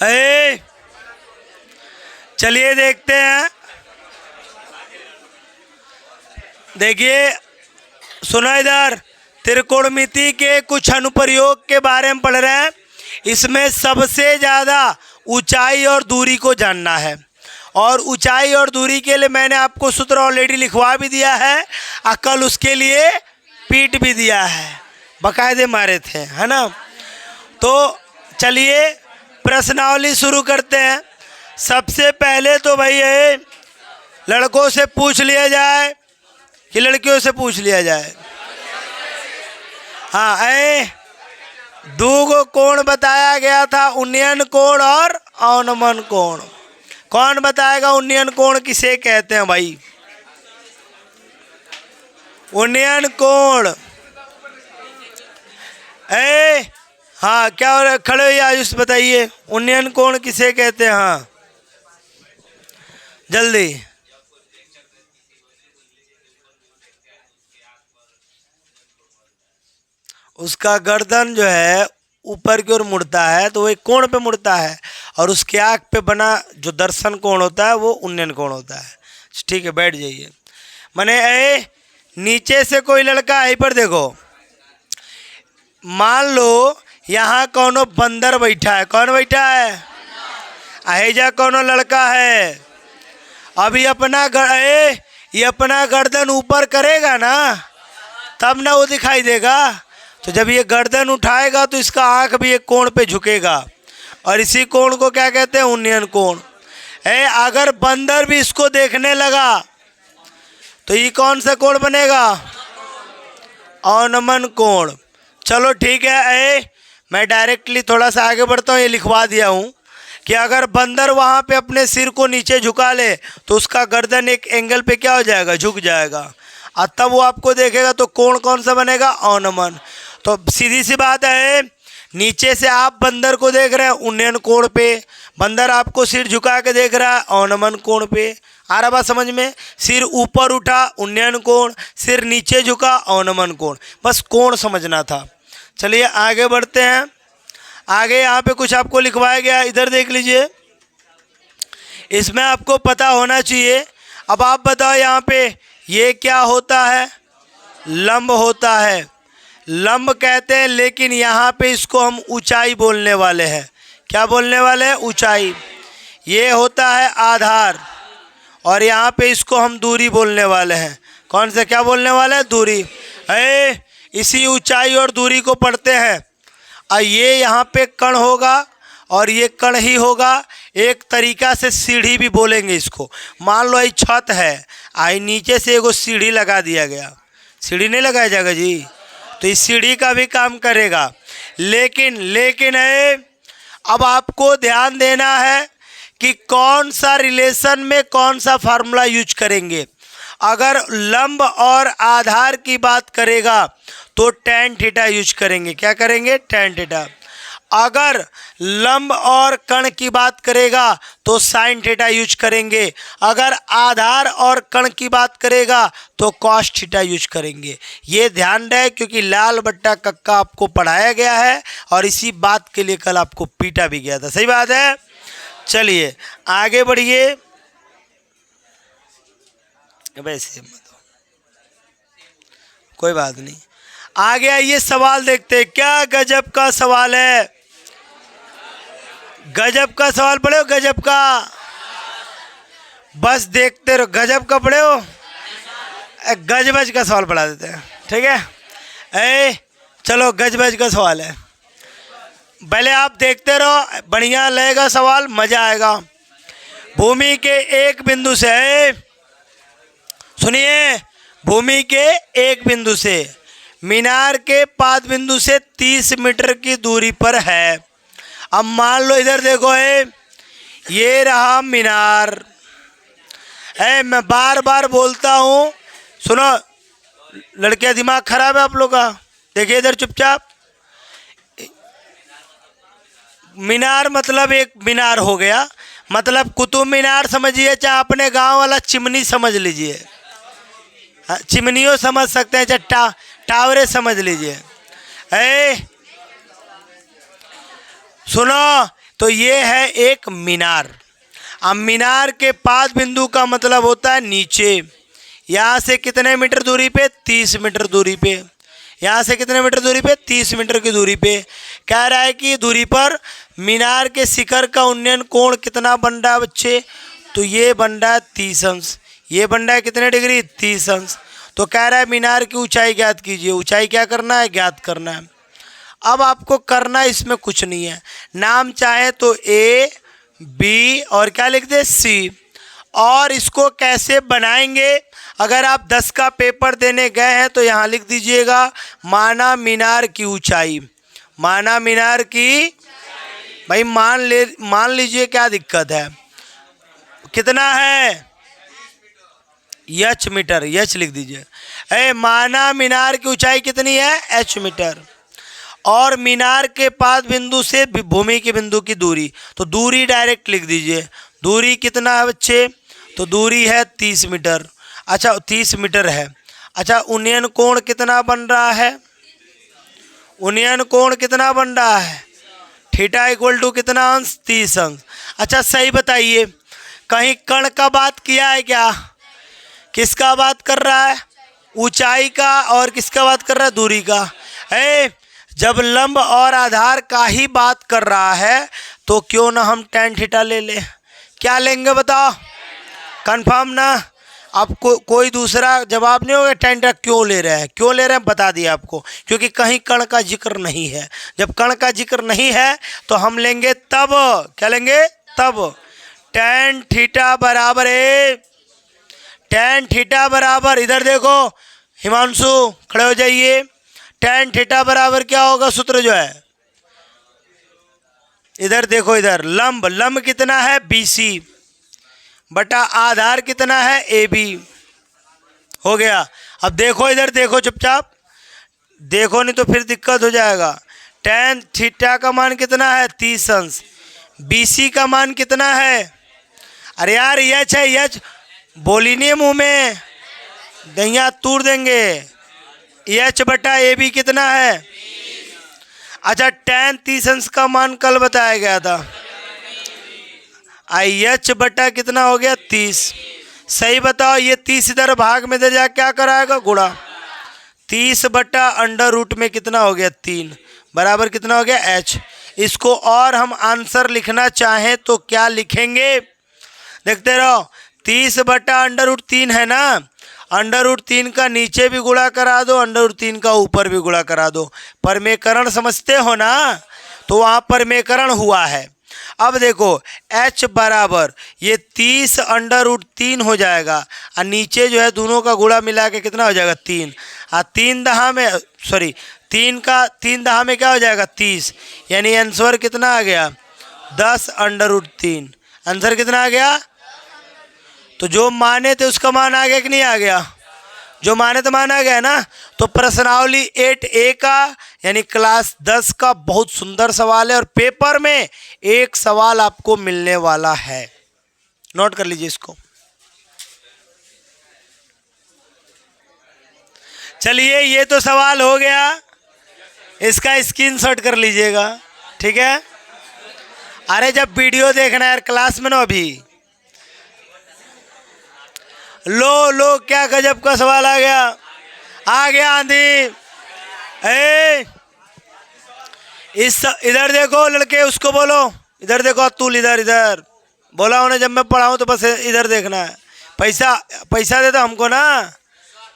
ए, चलिए देखते हैं। देखिए सुनो इधर, त्रिकोणमिति के कुछ अनुप्रयोग के बारे में पढ़ रहे हैं। इसमें सबसे ज़्यादा ऊंचाई और दूरी को जानना है, और ऊंचाई और दूरी के लिए मैंने आपको सूत्र ऑलरेडी लिखवा भी दिया है, कल उसके लिए पीट भी दिया है, बाकायदे मारे थे, है ना। तो चलिए प्रश्नावली शुरू करते हैं। सबसे पहले तो भाई ये लड़कों से पूछ लिया जाए कि लड़कियों से पूछ लिया जाए। हाँ, दो गो कोण बताया गया था, उन्नयन कोण और अवनमन कोण। कौन बताएगा उन्नयन कोण किसे कहते हैं भाई? उन्नयन कोण, हाँ क्या खड़े हुए आयुष बताइए, उन्नयन कोण किसे कहते हैं? हाँ जल्दी। उसका गर्दन जो है ऊपर की ओर मुड़ता है तो वो एक कोण पे मुड़ता है, और उसके आँख पे बना जो दर्शन कोण होता है वो उन्नयन कोण होता है। ठीक है, बैठ जाइए। माने नीचे से कोई लड़का यहीं पर देखो, मान लो यहाँ कौनो बंदर बैठा है। कौन बैठा है? अहेजा कौनो लड़का है। अभी ये अपना गर्दन ऊपर करेगा ना, तब ना वो दिखाई देगा। तो जब ये गर्दन उठाएगा तो इसका आँख भी एक कोण पे झुकेगा, और इसी कोण को क्या कहते हैं? उन्नयन कोण। अगर बंदर भी इसको देखने लगा तो ये कौन सा कोण बनेगा? अवनमन कोण। चलो ठीक है, मैं डायरेक्टली थोड़ा सा आगे बढ़ता हूँ। ये लिखवा दिया हूँ कि अगर बंदर वहाँ पे अपने सिर को नीचे झुका ले तो उसका गर्दन एक एंगल पे क्या हो जाएगा? झुक जाएगा, और तब वो आपको देखेगा। तो कोण कौन सा बनेगा? अवनमन। तो सीधी सी बात है, नीचे से आप बंदर को देख रहे हैं उन्नयन कोण पे, बंदर आपको सिर झुका के देख रहा है अवनमन कोण पे। आ रहा बात समझ में? सिर ऊपर उठा उन्नयन कोण, सिर नीचे झुका अवनमन कोण। बस कोण समझना था। चलिए आगे बढ़ते हैं। आगे यहाँ पे कुछ आपको लिखवाया गया, इधर देख लीजिए। इसमें आपको पता होना चाहिए। अब आप बताओ यहाँ पे ये क्या होता है? लंब होता है। लंब कहते हैं, लेकिन यहाँ पे इसको हम ऊंचाई बोलने वाले हैं। क्या बोलने वाले हैं? ऊंचाई। ये होता है आधार, और यहाँ पे इसको हम दूरी बोलने वाले हैं। कौन से क्या बोलने वाले हैं? दूरी। इसी ऊंचाई और दूरी को पढ़ते हैं। और ये यहाँ पे कण होगा और ये कण ही होगा। एक तरीका से सीढ़ी भी बोलेंगे इसको। मान लो ये छत है, आई नीचे से एगो सीढ़ी लगा दिया गया। सीढ़ी नहीं लगाया जाएगा जी, तो इस सीढ़ी का भी काम करेगा। लेकिन अब आपको ध्यान देना है कि कौन सा रिलेशन में कौन सा फार्मूला यूज करेंगे। अगर लंब और आधार की बात करेगा तो tan थीटा यूज करेंगे। क्या करेंगे? tan theta. अगर लंब और कण की बात करेगा तो sin थीटा यूज करेंगे। अगर आधार और कण की बात करेगा तो cos थीटा यूज करेंगे। ये ध्यान रहे, क्योंकि लाल बट्टा कक्का आपको पढ़ाया गया है और इसी बात के लिए कल आपको पीटा भी गया था। सही बात है। चलिए आगे बढ़िए। वैसे कोई बात नहीं, आगे आइए। सवाल देखते हैं। क्या गजब का सवाल है? गजब का सवाल पढ़े हो? गजब का, बस देखते रहो। गजब का पढ़े हो? गजबज का सवाल पढ़ा देते हैं, ठीक है। चलो गजबज का सवाल है, पहले आप देखते रहो, बढ़िया लगेगा सवाल, मजा आएगा। भूमि के एक बिंदु से, सुनिए, भूमि के एक बिंदु से मीनार के पाद बिंदु से 30 मीटर की दूरी पर है। अब मान लो इधर देखो, ये रहा मीनार। मैं बार बार बोलता हूँ, सुनो लड़के, दिमाग खराब है आप लोग का। देखिए इधर चुपचाप। मीनार मतलब एक मीनार हो गया, मतलब कुतुब मीनार समझिए, चाहे अपने गांव वाला चिमनी समझ लीजिए। चिमनियों समझ सकते हैं, चाहे टावरे समझ लीजिए। सुनो, तो ये है एक मीनार। अब मीनार के पाद बिंदु का मतलब होता है नीचे। यहाँ से कितने मीटर दूरी पे? 30 मीटर दूरी पे। यहाँ से कितने मीटर दूरी पे? 30 मीटर की दूरी पे। कह रहा है कि दूरी पर मीनार के शिखर का उन्नयन कोण कितना बन रहा है बच्चे? तो ये बन रहा है 30 अंश। ये बन रहा है कितने डिग्री? 30 अंश। तो कह रहा है मीनार की ऊंचाई ज्ञात कीजिए। ऊंचाई क्या करना है? ज्ञात करना है। अब आपको करना इसमें कुछ नहीं है, नाम चाहे तो ए बी और क्या लिख दे? सी। और इसको कैसे बनाएंगे? अगर आप 10 का पेपर देने गए हैं तो यहाँ लिख दीजिएगा माना मीनार की ऊंचाई। माना मीनार की, भाई मान लीजिए क्या दिक्कत है? कितना है? H metre. एच लिख दीजिए। माना मीनार की ऊंचाई कितनी है? H metre. और मीनार के पाद बिंदु से भूमि के बिंदु की दूरी, तो दूरी डायरेक्ट लिख दीजिए। दूरी कितना है बच्चे? तो दूरी है 30 मीटर। अच्छा 30 मीटर है। अच्छा उन्नयन कोण कितना बन रहा है? उन्नयन कोण कितना बन रहा है? थीटा इक्वल टू कितना अंश? 30 अंश। अच्छा सही बताइए, कहीं कण का बात किया है क्या? किसका बात कर रहा है? ऊंचाई का। और किसका बात कर रहा है? दूरी का। जब लंब और आधार का ही बात कर रहा है तो क्यों ना हम tan थीटा ले लें? क्या लेंगे बताओ? कंफर्म ना? आपको कोई दूसरा जवाब नहीं होगा? tan थीटा क्यों ले रहे हैं? क्यों ले रहे हैं बता दिया आपको, क्योंकि कहीं कण का जिक्र नहीं है। जब कण का जिक्र नहीं है तो हम लेंगे तब, क्या लेंगे? तब tan थीटा बराबर है। tan थीटा बराबर, इधर देखो हिमांशु खड़े हो जाइए। tan थीटा बराबर क्या होगा? सूत्र जो है इधर देखो, इधर लंब, लंब कितना है? BC बटा आधार कितना है? AB। हो गया। अब देखो इधर देखो, चुपचाप देखो नहीं तो फिर दिक्कत हो जाएगा। tan थीटा का मान कितना है? 30 अंश। BC का मान कितना है? अरे यार एच है, एच बोली नहीं मुंह में, दहिया तूड़ देंगे। एच बटा ए बी कितना है? अच्छा tan 30 अंश का मान कल बताया गया था। आई एच बटा कितना हो गया? 30। सही बताओ, ये 30 इधर भाग में इधर जा क्या कराएगा? गुणा। 30 बटा अंडर रूट में कितना हो गया? 3 बराबर कितना हो गया? एच। इसको और हम आंसर लिखना चाहें तो क्या लिखेंगे? देखते रहो। 30 बटा अंडर रूट 3 है ना, अंडर रूट 3 का नीचे भी गुणा करा दो, अंडर रूट 3 का ऊपर भी गुणा करा दो। परमेकरण समझते हो ना? तो वहाँ परमेकरण हुआ है। अब देखो h बराबर ये 30 अंडर रूट 3 हो जाएगा और नीचे जो है दोनों का गुणा मिला के कितना हो जाएगा? 3। और 3 दहा में 3 दहा में क्या हो जाएगा? 30। यानी आंसर कितना आ गया? 10 अंडर रूट 3। आंसर कितना आ गया? तो जो माने थे उसका मान आ गया कि नहीं आ गया? जो माने तो मान आ गया ना। तो प्रश्नावली 8A का यानी क्लास 10 का बहुत सुंदर सवाल है और पेपर में एक सवाल आपको मिलने वाला है, नोट कर लीजिए इसको। चलिए ये तो सवाल हो गया, इसका स्क्रीनशॉट कर लीजिएगा, ठीक है। अरे जब वीडियो देखना है यार क्लास में ना, अभी लो क्या गजब का सवाल आ गया आंधी। इधर देखो लड़के, उसको बोलो इधर देखो, अतुल इधर बोला उन्हें जब मैं पढ़ाऊँ तो बस इधर देखना है। पैसा दे दो हमको ना,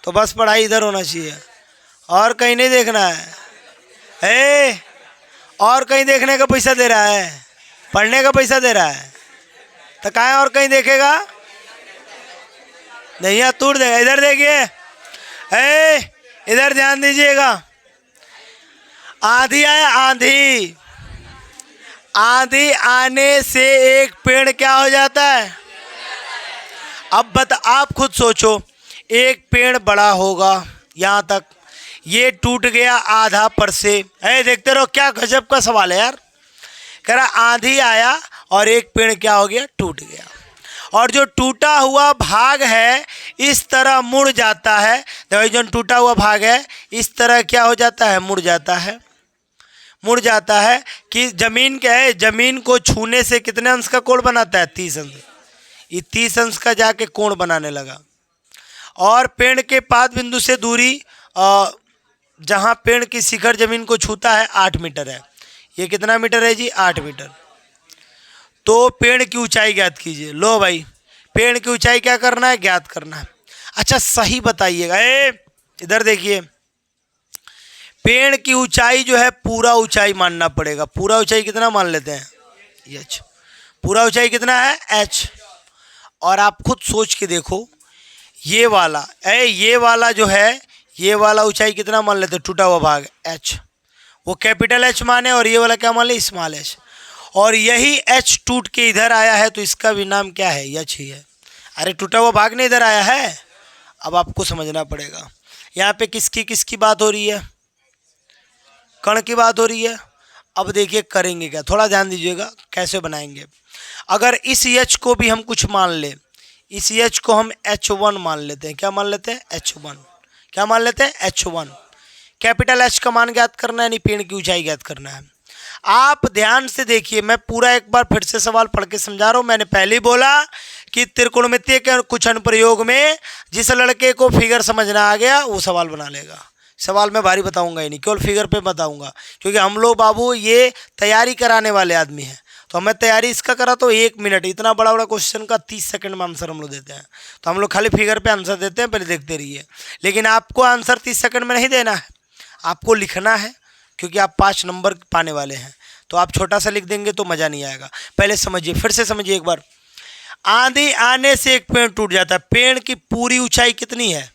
तो बस पढ़ाई इधर होना चाहिए और कहीं नहीं देखना है। और कहीं देखने का पैसा दे रहा है, पढ़ने का पैसा दे रहा है तो कहाँ और कहीं देखेगा? नहीं यार तोड़ देगा। इधर देखिए, इधर ध्यान दीजिएगा। आंधी आया, आंधी आने से एक पेड़ क्या हो जाता है? अब आप खुद सोचो, एक पेड़ बड़ा होगा यहाँ तक, ये टूट गया आधा पर से। देखते रहो क्या गजब का सवाल है यार। कह रहा आंधी आया और एक पेड़ क्या हो गया? टूट गया। और जो टूटा हुआ भाग है इस तरह मुड़ जाता है। देखो जो टूटा हुआ भाग है इस तरह क्या हो जाता है? मुड़ जाता है। मुड़ जाता है कि जमीन क्या है, जमीन को छूने से कितने अंश का कोण बनाता है, 30 अंश। ये 30 अंश का जाके कोण बनाने लगा। और पेड़ के पाद बिंदु से दूरी जहाँ पेड़ की शिखर जमीन को छूता है 8 मीटर है। ये कितना मीटर है जी, 8 मीटर। तो पेड़ की ऊंचाई ज्ञात कीजिए। लो भाई, पेड़ की ऊंचाई क्या करना है, ज्ञात करना है। अच्छा सही बताइएगा, इधर देखिए, पेड़ की ऊंचाई जो है पूरा ऊंचाई मानना पड़ेगा। पूरा ऊंचाई कितना मान लेते हैं, h। पूरा ऊंचाई कितना है, h। और आप खुद सोच के देखो, ये वाला ये वाला जो है, ये वाला ऊंचाई कितना मान लेते हैं, टूटा हुआ भाग h, वो कैपिटल H माने, और ये वाला क्या मान ले, स्मॉल h। और यही h टूट के इधर आया है, तो इसका भी नाम क्या है, h ही है। अरे टूटा हुआ भाग नहीं इधर आया है। अब आपको समझना पड़ेगा यहाँ पे किसकी किसकी बात हो रही है, कण की बात हो रही है। अब देखिए करेंगे क्या, थोड़ा ध्यान दीजिएगा कैसे बनाएंगे। अगर इस h को भी हम कुछ मान ले, इस h को हम h1 मान लेते हैं। क्या मान लेते हैं, h1। क्या मान लेते हैं, h1। कैपिटल H का मान ज्ञात करना है, यानी पेड़ की ऊंचाई ज्ञात करना है। आप ध्यान से देखिए, मैं पूरा एक बार फिर से सवाल पढ़ के समझा रहा हूँ। मैंने पहले ही बोला कि त्रिकोणमितीय के कुछ अनुप्रयोग में जिस लड़के को फिगर समझना आ गया वो सवाल बना लेगा। सवाल मैं भारी बताऊंगा ही नहीं, केवल फिगर पे बताऊंगा, क्योंकि हम लोग बाबू ये तैयारी कराने वाले आदमी हैं। तो मैं तैयारी इसका करा तो 1 मिनट, इतना बड़ा बड़ा क्वेश्चन का 30 सेकंड में आंसर हम लोग देते हैं। तो हम लोग खाली फिगर पे आंसर देते हैं, पहले देखते रहिए। लेकिन आपको आंसर 30 सेकंड में नहीं देना है, आपको लिखना है, क्योंकि आप 5 नंबर पाने वाले हैं। तो आप छोटा सा लिख देंगे तो मज़ा नहीं आएगा। पहले समझिए, फिर से समझिए एक बार। आंधी आने से एक पेड़ टूट जाता है, पेड़ की पूरी ऊंचाई कितनी है,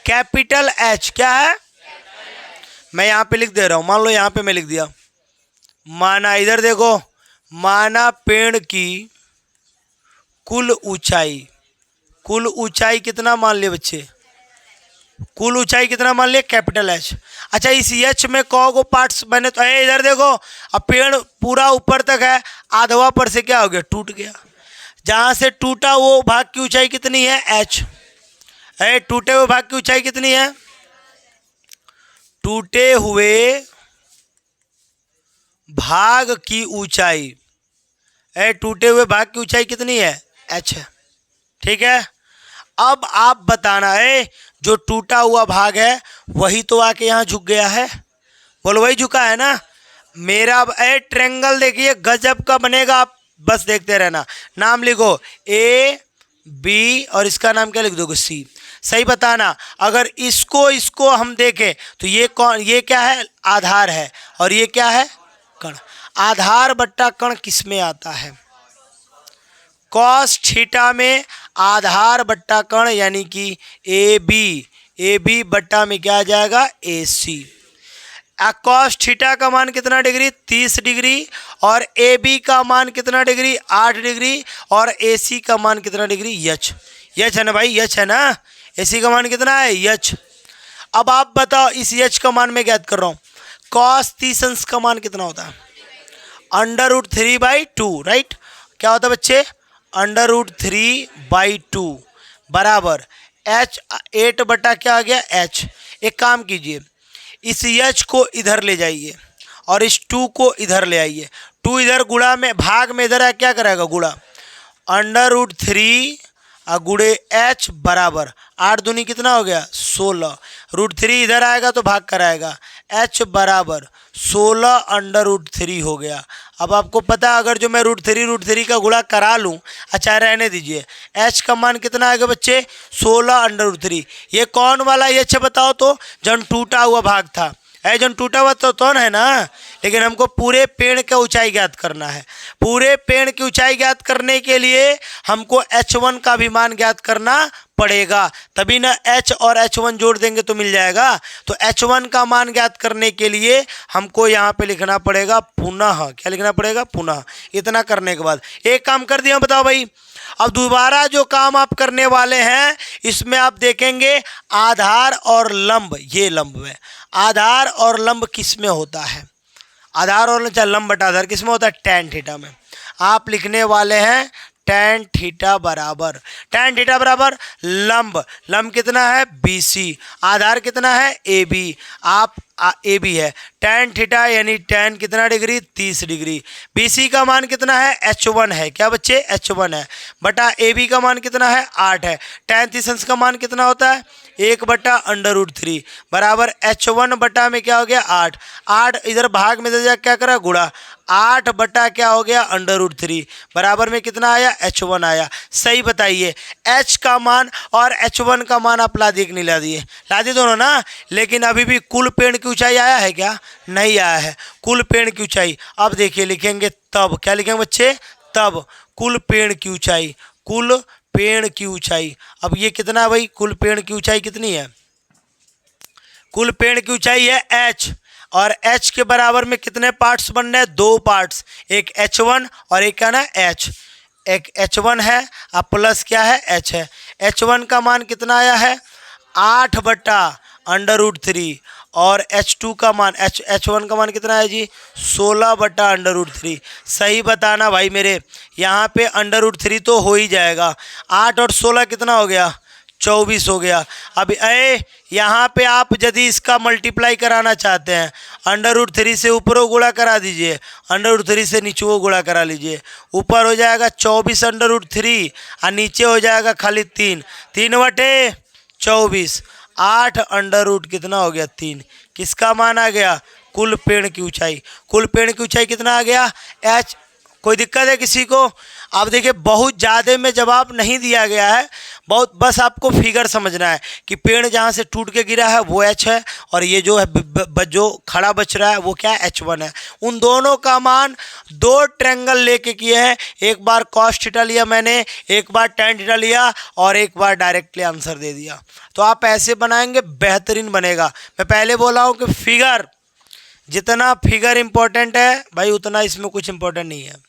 कैपिटल H। क्या है, मैं यहाँ पे लिख दे रहा हूँ, मान लो यहाँ पे मैं लिख दिया, माना, इधर देखो, माना पेड़ की कुल ऊंचाई, कुल ऊंचाई कितना मान लिए बच्चे, कुल ऊंचाई कितना मान लिया, कैपिटल H। अच्छा इस H में को पार्ट्स बने, तो इधर देखो, अब पेड़ पूरा ऊपर तक है, आधवा पर से क्या हो गया, टूट गया। जहाँ से टूटा वो भाग की ऊंचाई कितनी है, H। टूटे हुए भाग की ऊंचाई कितनी है, टूटे हुए भाग की ऊंचाई, टूटे हुए भाग की ऊंचाई कितनी है, H है। ठीक है, अब आप बताना है, जो टूटा हुआ भाग है वही तो आके यहाँ झुक गया है, बोलो वही झुका है ना। मेरा ट्रेंगल देखिए गजब का बनेगा, आप बस देखते रहना। नाम लिखो AB और इसका नाम क्या लिख दोगे, C। सही बताना। अगर इसको हम देखें तो ये कौन, ये क्या है, आधार है, और ये क्या है, कण। आधार बट्टा कण किस में आता है, कॉस थीटा में आधार बट्टा कण, यानी कि AB बट्टा में क्या आ जाएगा, AC। कॉस थीटा का मान कितना डिग्री, 30 डिग्री, और AB का मान कितना डिग्री, 8 डिग्री, और AC का मान कितना डिग्री, H। है ना भाई, H है ना। AC का मान कितना है, H। अब आप बताओ, इस H का मान मैं ज्ञात कर रहा हूँ, कॉस 30 अंश का मान कितना होता है, √3/2, राइट। क्या होता है बच्चे, √3/2 बराबर H 8 बटा क्या आ गया, H। एक काम कीजिए, इस H को इधर ले जाइए और इस 2 को इधर ले आइए। 2 इधर गुणा में, भाग में इधर है, क्या कराएगा, गुणा, √3 गुणे H बराबर 8 दूनी कितना हो गया, 16। √3 इधर आएगा तो भाग कराएगा, H बराबर 16 √3 हो गया। अब आपको पता है, अगर जो मैं √3 का गुणा करा लूँ, अच्छा रहने दीजिए, H का मान कितना आएगा बच्चे, 16 √3। ये कौन वाला H बताओ तो, जन टूटा हुआ भाग था, जन टूटा हुआ तो कौन है ना। लेकिन हमको पूरे पेड़ का ऊंचाई ज्ञात करना है। पूरे पेड़ की ऊंचाई ज्ञात करने के लिए हमको H1 का भी मान ज्ञात करना पड़ेगा, तभी ना H और H1 जोड़ देंगे तो मिल जाएगा। तो H1 का मान ज्ञात करने के लिए हमको यहाँ पे लिखना पड़ेगा पुनः, क्या लिखना पड़ेगा, पुनः। इतना करने के बाद एक काम कर दिया, बताओ भाई। अब दोबारा जो काम आप करने वाले हैं, इसमें आप देखेंगे आधार और लंब, ये लंब है, आधार और लंब किस में होता है, आधार और लंब बटा आधार किस में होता है, tan थीटा में। आप लिखने वाले हैं tan थीटा बराबर लंब कितना है BC, आधार कितना है AB, आप AB है, tan थीटा यानी tan कितना डिग्री 30 डिग्री, BC का मान कितना है H1 है, क्या बच्चे H1 है, बटा AB का मान कितना है 8 है, tan थीसिस का मान कितना होता है 1/√3 बराबर H1 बटा में क्या हो गया 8 इधर भाग में दे जा क्या करा गुणा 8 बटा क्या हो गया √3 बराबर में कितना आया H1 आया। सही बताइए H का मान और H1 का मान आप ला दिए कि नहीं ला दिए दोनों ना, लेकिन अभी भी कुल पेड़ की ऊंचाई आया है क्या, नहीं आया है कुल पेड़ की ऊंचाई। अब देखिए लिखेंगे तब, क्या लिखेंगे बच्चे, तब कुल पेड़ की ऊंचाई, कुल पेड़ की ऊंचाई। अब ये कितना है भाई, कुल पेड़ की ऊंचाई कितनी है, कुल पेड़ की ऊंचाई है H, और H के बराबर में कितने पार्ट्स बन रहे हैं, 2 पार्ट्स, एक H1 और एक क्या ना H, एक H1 है अब प्लस क्या है H है। H1 का मान कितना आया है 8/√3 और H2 का मान H1 का मान कितना है जी 16/√3। सही बताना भाई मेरे, यहाँ पे √3 तो हो ही जाएगा, 8 और 16 कितना हो गया 24 हो गया। अब यहाँ पे आप यदि इसका मल्टीप्लाई कराना चाहते हैं √3 से ऊपर गुणा करा दीजिए, √3 से नीचे वो गुणा करा लीजिए, ऊपर हो जाएगा 24/√3 और नीचे हो जाएगा खाली 3/24, 8 कितना हो गया 3, किसका मान आ गया कुल पेड़ की ऊंचाई, कुल पेड़ की ऊंचाई कितना आ गया H। कोई दिक्कत है किसी को। आप देखिए बहुत ज़्यादा में जवाब नहीं दिया गया है, बहुत बस आपको फिगर समझना है कि पेड़ जहाँ से टूट के गिरा है वो H है और ये जो है जो खड़ा बच रहा है वो क्या है H1 है। उन दोनों का मान 2 ट्रायंगल लेके किए हैं, एक बार cos थीटा लिया मैंने, एक बार tan थीटा लिया और एक बार डायरेक्टली आंसर दे दिया। तो आप ऐसे बनाएंगे बेहतरीन बनेगा। मैं पहले बोला हूँ कि फिगर जितना फिगर इम्पोर्टेंट है भाई उतना इसमें कुछ इम्पोर्टेंट नहीं है।